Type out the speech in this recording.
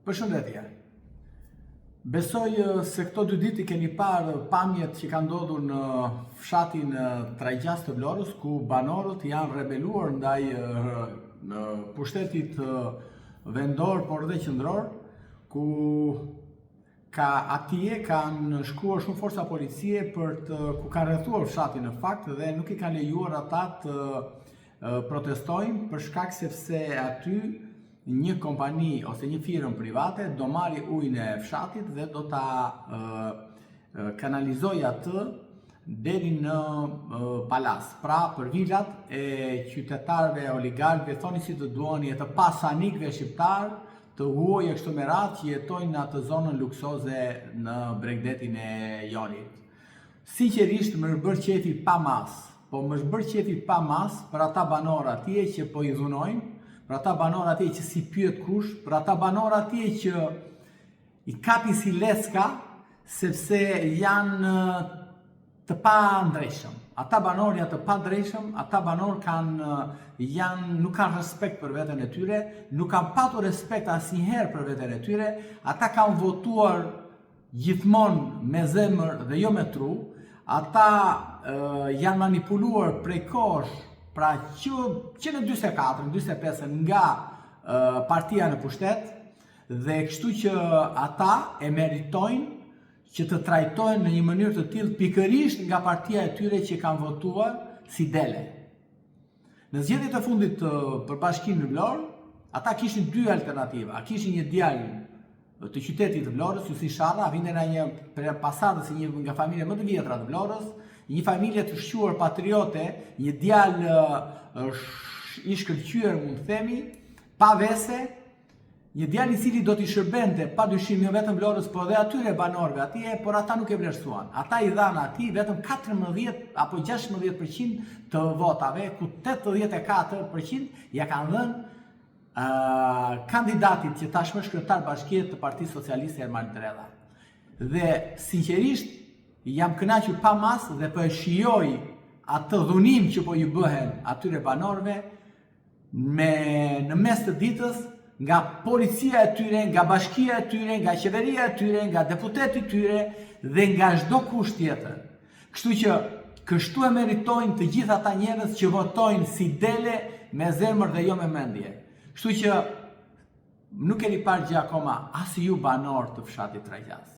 Përshëndetje. Besoj se këto 2 ditë i keni parë pamjet që ka ndodhur në fshatin Trajgjas të Vlorës, ku banorët janë rebeluar ndaj pushtetit vendor, por dhe qendror, ku atje kanë shkuar shumë forca policie ku kanë rrethuar fshatin në fakt dhe nuk i kanë lejuar ata të protestojnë për shkak sepse aty një kompani ose një firmë private do marrë ujin e fshatit dhe do ta kanalizojë atë deri në palas. Pra për vilat e qytetarëve, oligarkëve, thoni si të duani, e të pasanikëve shqiptar, të huaj e kështu me radhë që jetojnë në atë zonën luksoze në Bregdetin e Jonit. Sinqerisht më është bërë qefi pa mas, po më është bërë qefi pa mas për ata banorë atje që po i dhunojnë, për ata banorë atje që si pyet kush, për ata banorë atje që i kapi si leska sepse janë të pa ndrejshëm. Ata banorë janë të pa ndrejshëm, ata banorë nuk kanë respekt për veten e tyre, nuk kanë patur respekt asnjëherë për veten e tyre, ata kanë votuar gjithmonë me zemër dhe jo me tru, ata janë manipuluar prej kohësh, pra që në 24-25 nga partia në pushtet, dhe kështu që ata e meritojnë që të trajtojnë në një mënyrë të tillë pikërisht nga partia e tyre që kanë votuar si dele. Në zgjedhjet e fundit për bashkinë në Vlorë, ata kishin 2 alternativa. Kishin një djalë të qytetit të Vlorës, Jusi Sharra, vinte nga një pasadë si një nga familje më të vjetra të Vlorës, një familje të shquar patriote, një djalë i shkëlqyer, mund të themi, pa vese, një djalë i cili do t'i shërbente padyshim jo vetëm Vlorës, por edhe atyre banorëve atje, por ata nuk e vlerësuan. Ata i dhanë atij vetëm 14 apo 16% të votave, ku 84% ja kanë dhënë kandidatit që tashmë është kryetar bashkie të Partisë Socialiste Ermal Drella. Dhe sinqerisht jam kënaqur pa mas dhe po e shijoj atë dhunim që po ju bëhen atyre banorëve në mes të ditës nga policia e tyre, nga bashkia e tyre, nga qeveria e tyre, nga deputeti e tyre dhe nga çdo kush tjetër. Kështu që kështu e meritojnë të gjithë ata njerëz që votojnë si dele me zemër dhe jo me mendje. Kështu që nuk keni parë gjë akoma as ju banorë të fshatit Trajgjas.